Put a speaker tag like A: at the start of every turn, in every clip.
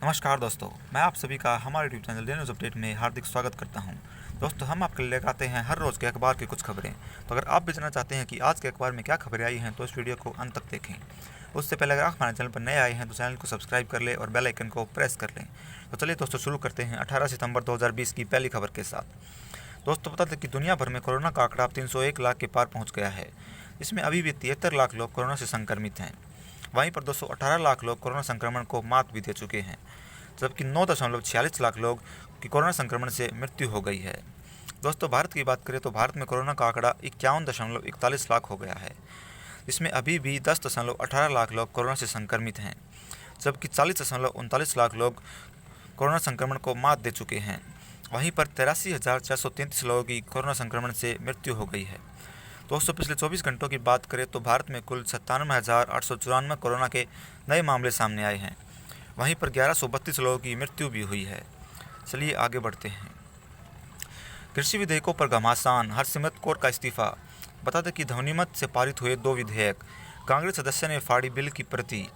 A: नमस्कार दोस्तों, मैं आप सभी का हमारे YouTube channel day news update में हार्दिक स्वागत करता हूं। दोस्तों, हम आपके लिए लेकर आते हैं हर रोज़ के अखबार की कुछ खबरें। तो अगर आप भी जानना चाहते हैं कि आज के अखबार में क्या खबरें आई हैं तो इस वीडियो को अंत तक देखें। उससे पहले अगर आप हमारे चैनल पर नए आए हैं तो चैनल को सब्सक्राइब कर लें और बेल आइकन को प्रेस कर लें। तो चलिए दोस्तों, शुरू करते हैं 18 सितंबर 2020 की पहली खबर के साथ। दोस्तों, बता दें कि दुनिया भर में कोरोना का आंकड़ा 301 लाख के पार पहुँच गया है। इसमें अभी भी 73 लाख लोग कोरोना से संक्रमित हैं। वहीं पर 218 लाख लोग कोरोना संक्रमण को मात भी दे चुके हैं, जबकि 9.46 लाख लोग की कोरोना संक्रमण से मृत्यु हो गई है। दोस्तों, भारत की बात करें तो भारत में कोरोना का आंकड़ा 51.41 लाख हो गया है। इसमें अभी भी 10.18 लाख लोग कोरोना से संक्रमित हैं, जबकि 40.39 लाख लोग कोरोना संक्रमण को मात दे चुके हैं। वहीं पर 83,433 लोगों की कोरोना संक्रमण से मृत्यु हो गई है। दोस्तों, पिछले 24 घंटों की बात करें तो भारत में कुल 97,894 कोरोना के नए मामले सामने आए हैं। वहीं पर 1132 लोगों की मृत्यु भी हुई है। चलिए आगे बढ़ते हैं। कृषि विधेयकों पर घमासान, हरसिमरत कौर का इस्तीफा। बता दें कि ध्वनिमत से पारित हुए 2 विधेयक, कांग्रेस सदस्य ने फाड़ी बिल की प्रति।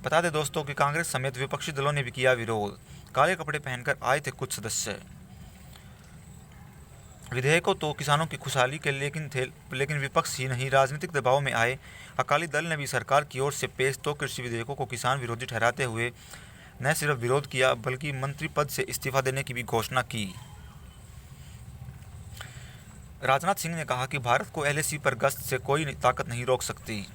A: बता दें दोस्तों कि कांग्रेस समेत विपक्षी दलों ने भी किया विरोध। काले कपड़े पहनकर आए थे कुछ सदस्य। विधेयकों तो किसानों की खुशहाली के लेकिन विपक्ष ही नहीं, राजनीतिक दबाव में आए अकाली दल ने भी सरकार की ओर से पेश 2 कृषि विधेयकों को किसान विरोधी ठहराते हुए न सिर्फ विरोध किया बल्कि मंत्री पद से इस्तीफा देने की भी घोषणा की। राजनाथ सिंह ने कहा कि भारत को एलएसी पर गश्त से कोई ताकत नहीं रोक सकती।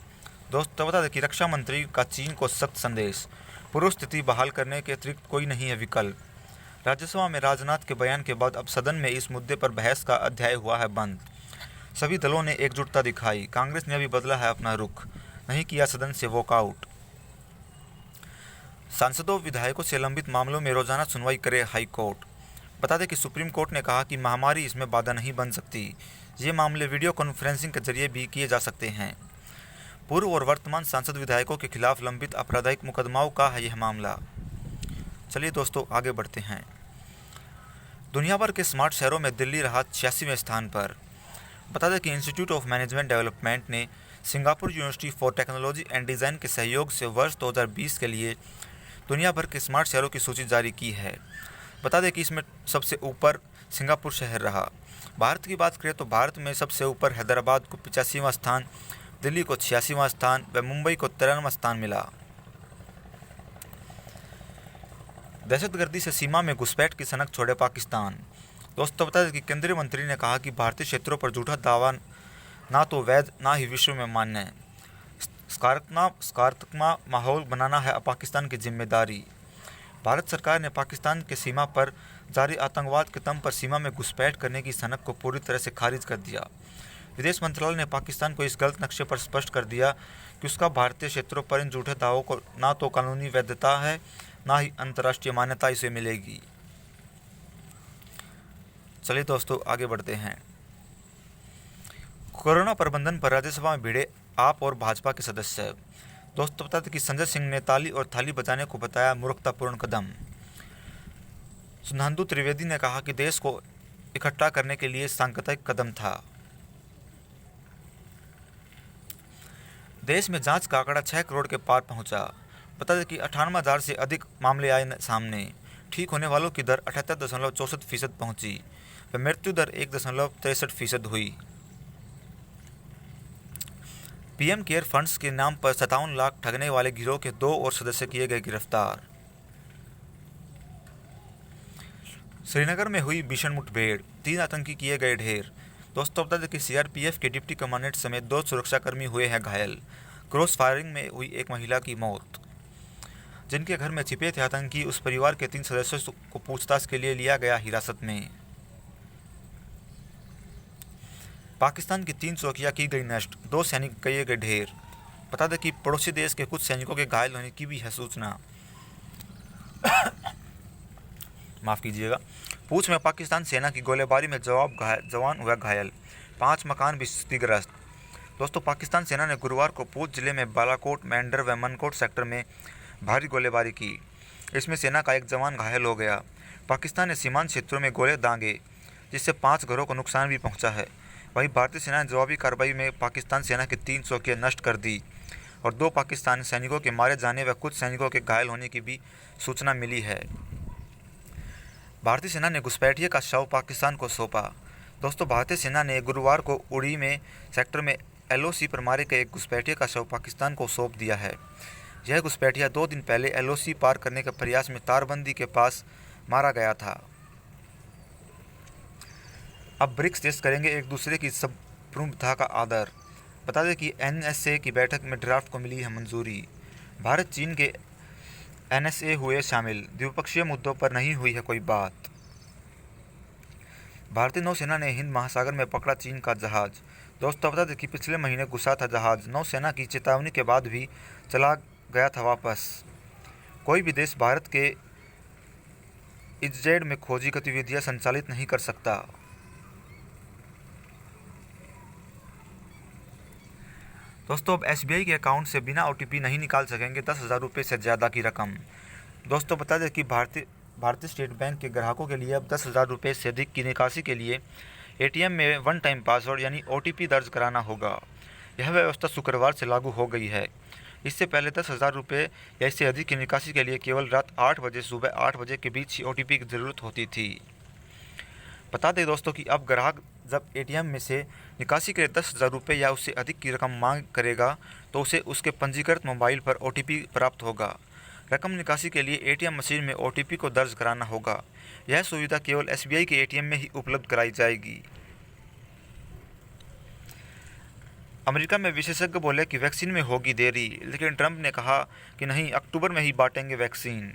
A: दोस्तों, बता दें कि रक्षा मंत्री का चीन को सख्त संदेश, पूर्व स्थिति बहाल करने के अतिरिक्त कोई नहीं है विकल्प। राज्यसभा में राजनाथ के बयान के बाद अब सदन में इस मुद्दे पर बहस का अध्याय हुआ है बंद। सभी दलों ने एकजुटता दिखाई। कांग्रेस ने अभी बदला है अपना रुख, नहीं किया सदन से वॉकआउट। सांसदों विधायकों से लंबित मामलों में रोजाना सुनवाई करे हाई कोर्ट। बता दें कि सुप्रीम कोर्ट ने कहा कि महामारी इसमें बाधा नहीं बन सकती। ये मामले वीडियो कॉन्फ्रेंसिंग के जरिए भी किए जा सकते हैं। पूर्व और वर्तमान सांसद विधायकों के खिलाफ लंबित आपराधिक मुकदमाओं का है यह मामला। चलिए दोस्तों, आगे बढ़ते हैं। दुनिया भर के स्मार्ट शहरों में दिल्ली रहा 86वें स्थान पर। बता दें कि इंस्टीट्यूट ऑफ मैनेजमेंट डेवलपमेंट ने Singapore university for technology and design के सहयोग से वर्ष 2020 के लिए दुनिया भर के स्मार्ट शहरों की सूची जारी की है। बता दें कि इसमें सबसे ऊपर सिंगापुर शहर रहा। भारत की बात करें तो भारत में सबसे ऊपर हैदराबाद को 85वां स्थान, दिल्ली को 86वां स्थान व मुंबई को 93वां स्थान मिला। दहशतगर्दी से सीमा में घुसपैठ की सनक छोड़े पाकिस्तान। दोस्तों, बता दें कि केंद्रीय मंत्री ने कहा कि भारतीय क्षेत्रों पर झूठा दावा ना तो वैध ना ही विश्व में मान्य है। सकारात्मक माहौल बनाना है पाकिस्तान की जिम्मेदारी। भारत सरकार ने पाकिस्तान के सीमा पर जारी आतंकवाद के दम पर सीमा में घुसपैठ करने की सनक को पूरी तरह से खारिज कर दिया। विदेश मंत्रालय ने पाकिस्तान को इस गलत नक्शे पर स्पष्ट कर दिया कि उसका भारतीय क्षेत्रों पर इन झूठे दावों को ना तो कानूनी वैधता है ना ही अंतर्राष्ट्रीय मान्यता इसे मिलेगी। चलिए दोस्तों, आगे बढ़ते हैं। कोरोना प्रबंधन पर राज्यसभा में भिड़े आप और भाजपा के सदस्य। दोस्तों, बता दें कि संजय सिंह ने ताली और थाली बजाने को बताया मूर्खतापूर्ण कदम। सुधांशु त्रिवेदी ने कहा कि देश को इकट्ठा करने के लिए सांकेतिक कदम था। देश में जांच का आंकड़ा 6 करोड़ के पार पहुंचा। बता दें कि 98,000 से अधिक मामले आए सामने। ठीक होने वालों की दर 78.64% पहुंची व मृत्यु दर 1.63% हुई। पीएम केयर फंड्स के नाम पर 57 लाख ठगने वाले गिरोह के 2 और सदस्य किए गए गिरफ्तार। श्रीनगर में हुई भीषण मुठभेड़, 3 आतंकी किए गए ढेर। दोस्तों, बता दें कि सीआरपीएफ के डिप्टी कमांडेंट समेत 2 सुरक्षाकर्मी हुए हैं घायल। क्रॉस फायरिंग में हुई एक महिला की मौत। जिनके घर में छिपे थे आतंकी, उस परिवार के 3 सदस्यों को पूछताछ के लिए लिया गया हिरासत में। पाकिस्तान की 3 चौकियां की गई नष्ट, 2 सैनिक किए गए ढेर। बता दें कि पड़ोसी देश के कुछ सैनिकों के घायल होने की भी है सूचना। माफ़ कीजिएगा। पूंछ में पाकिस्तान सेना की गोलीबारी में जवान हुआ घायल, 5 मकान भी क्षतिग्रस्त। दोस्तों, पाकिस्तान सेना ने गुरुवार को पूंछ जिले में बालाकोट, मेंढर व मनकोट सेक्टर में भारी गोलीबारी की। इसमें सेना का एक जवान घायल हो गया। पाकिस्तान ने सीमांत क्षेत्रों में गोले दागे, जिससे 5 घरों को नुकसान भी पहुंचा है। वहीं भारतीय सेना ने जवाबी कार्रवाई में पाकिस्तान सेना की 3 चौकियां नष्ट कर दी। और 2 पाकिस्तानी सैनिकों के मारे जाने व कुछ सैनिकों के घायल होने की भी सूचना मिली है। भारतीय सेना ने घुसपैठिए का शव पाकिस्तान को सौंपा। दोस्तों, भारतीय सेना ने गुरुवार को उड़ी में सेक्टर में LOC पर मारे गए एक घुसपैठिए का शव पाकिस्तान को सौंप दिया है। यह घुसपैठिया 2 दिन पहले LOC पार करने के प्रयास में तारबंदी के पास मारा गया था। अब ब्रिक्स देश करेंगे एक दूसरे की संप्रभुता का आदर। बता दें कि NSA की बैठक में ड्राफ्ट को मिली है मंजूरी। भारत चीन के NSA हुए शामिल, द्विपक्षीय मुद्दों पर नहीं हुई है कोई बात। भारतीय नौसेना ने हिंद महासागर में पकड़ा चीन का जहाज। दोस्तों, बता दें कि पिछले महीने घुसा था जहाज, नौसेना की चेतावनी के बाद भी चला गया था वापस। कोई भी देश भारत के इजजेड में खोजी गतिविधियां संचालित नहीं कर सकता। दोस्तों, अब SBI के अकाउंट से बिना OTP नहीं निकाल सकेंगे 10,000 रुपये से ज़्यादा की रकम। दोस्तों, बता दें कि भारतीय स्टेट बैंक के ग्राहकों के लिए अब 10,000 रुपये से अधिक की निकासी के लिए ATM में 1 टाइम पासवर्ड यानी OTP दर्ज कराना होगा। यह व्यवस्था शुक्रवार से लागू हो गई है। इससे पहले 10,000 रुपये या इससे अधिक की निकासी के लिए केवल रात 8 बजे सुबह 8 बजे के बीच ही OTP की ज़रूरत होती थी। बता दें दोस्तों कि अब ग्राहक जब ATM में से निकासी के लिए 10,000 रुपये या उससे अधिक की रकम मांग करेगा तो उसे उसके पंजीकृत मोबाइल पर OTP प्राप्त होगा। रकम निकासी के लिए ATM मशीन में OTP को दर्ज कराना होगा। यह सुविधा केवल SBI के ATM में ही उपलब्ध कराई जाएगी। अमेरिका में विशेषज्ञ बोले कि वैक्सीन में होगी देरी, लेकिन ट्रंप ने कहा कि नहीं, अक्टूबर में ही बांटेंगे वैक्सीन।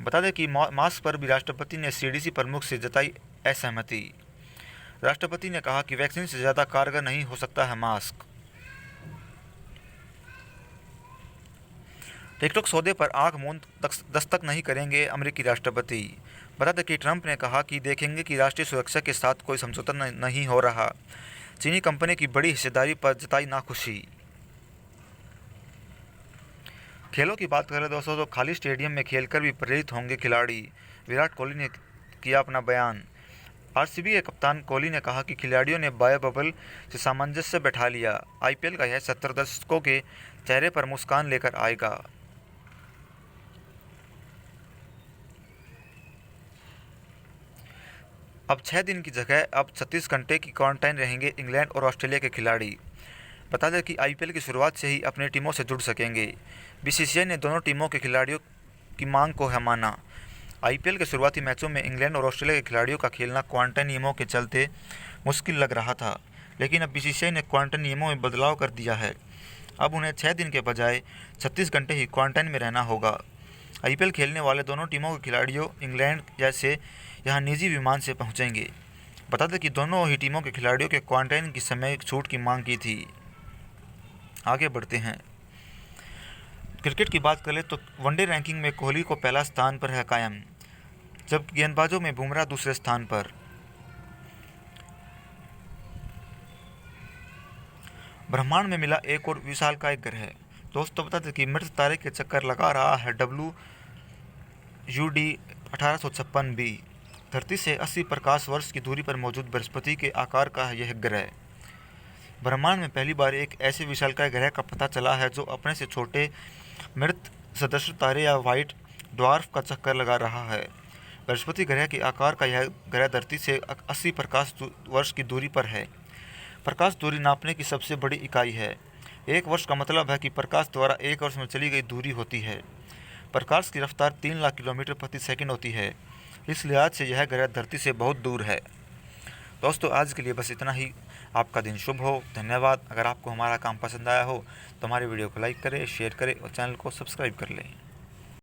A: बता दें कि मास्क पर भी राष्ट्रपति ने CDC प्रमुख से जताई असहमति। राष्ट्रपति ने कहा कि वैक्सीन से ज़्यादा कारगर नहीं हो सकता है मास्क। टिकटॉक सौदे पर आंख मूंद दस्तक नहीं करेंगे अमेरिकी राष्ट्रपति। बता दें कि ट्रंप ने कहा कि देखेंगे कि राष्ट्रीय सुरक्षा के साथ कोई समझौता नहीं हो रहा। चीनी कंपनी की बड़ी हिस्सेदारी पर जताई नाखुशी। खेलों की बात करें दोस्तों तो खाली स्टेडियम में खेलकर भी प्रेरित होंगे खिलाड़ी। विराट कोहली ने किया अपना बयान। RCB के कप्तान कोहली ने कहा कि खिलाड़ियों ने बायो बबल से सामंजस्य बैठा लिया। IPL का यह 70 दर्शकों के चेहरे पर मुस्कान लेकर आएगा। अब 6 दिन की जगह अब 36 घंटे की क्वारंटाइन रहेंगे इंग्लैंड और ऑस्ट्रेलिया के खिलाड़ी। बता दें कि IPL की शुरुआत से ही अपनी टीमों से जुड़ सकेंगे। BCCI ने दोनों टीमों के खिलाड़ियों की मांग को है माना। IPL के शुरुआती मैचों में इंग्लैंड और ऑस्ट्रेलिया के खिलाड़ियों का खेलना क्वारंटाइन नियमों के चलते मुश्किल लग रहा था, लेकिन अब BCCI ने क्वारंटाइन नियमों में बदलाव कर दिया है। अब उन्हें 6 दिन के बजाय 36 घंटे ही क्वारंटाइन में रहना होगा। IPL खेलने वाले दोनों टीमों के खिलाड़ियों इंग्लैंड जैसे यहाँ निजी विमान से पहुँचेंगे। बता दें कि दोनों ही टीमों के खिलाड़ियों के क्वारंटाइन की समय छूट की मांग की थी। आगे बढ़ते हैं। क्रिकेट की बात करें तो वनडे रैंकिंग में कोहली को पहला स्थान पर है कायम, जब गेंदबाजों में बुमराह दूसरे स्थान पर। ब्रह्मांड में मिला एक और विशालकाय ग्रह। दोस्तों, बता दें कि मृत तारे के चक्कर लगा रहा है WUD 1856b। धरती से 80 प्रकाश वर्ष की दूरी पर मौजूद बृहस्पति के आकार का है यह ग्रह। ब्रह्मांड में पहली बार एक ऐसे विशालकाय ग्रह का पता चला है जो अपने से छोटे मृत सदस्य तारे या व्हाइट ड्वार्फ का चक्कर लगा रहा है। बृहस्पति ग्रह के आकार का यह ग्रह धरती से 80 प्रकाश वर्ष की दूरी पर है। प्रकाश दूरी नापने की सबसे बड़ी इकाई है। एक वर्ष का मतलब है कि प्रकाश द्वारा एक वर्ष में चली गई दूरी होती है। प्रकाश की रफ्तार 3 लाख किलोमीटर प्रति सेकंड होती है। इस लिहाज से यह ग्रह धरती से बहुत दूर है। दोस्तों, आज के लिए बस इतना ही। आपका दिन शुभ हो। धन्यवाद। अगर आपको हमारा काम पसंद आया हो तो हमारे वीडियो को लाइक करें, शेयर करें और चैनल को सब्सक्राइब कर लें।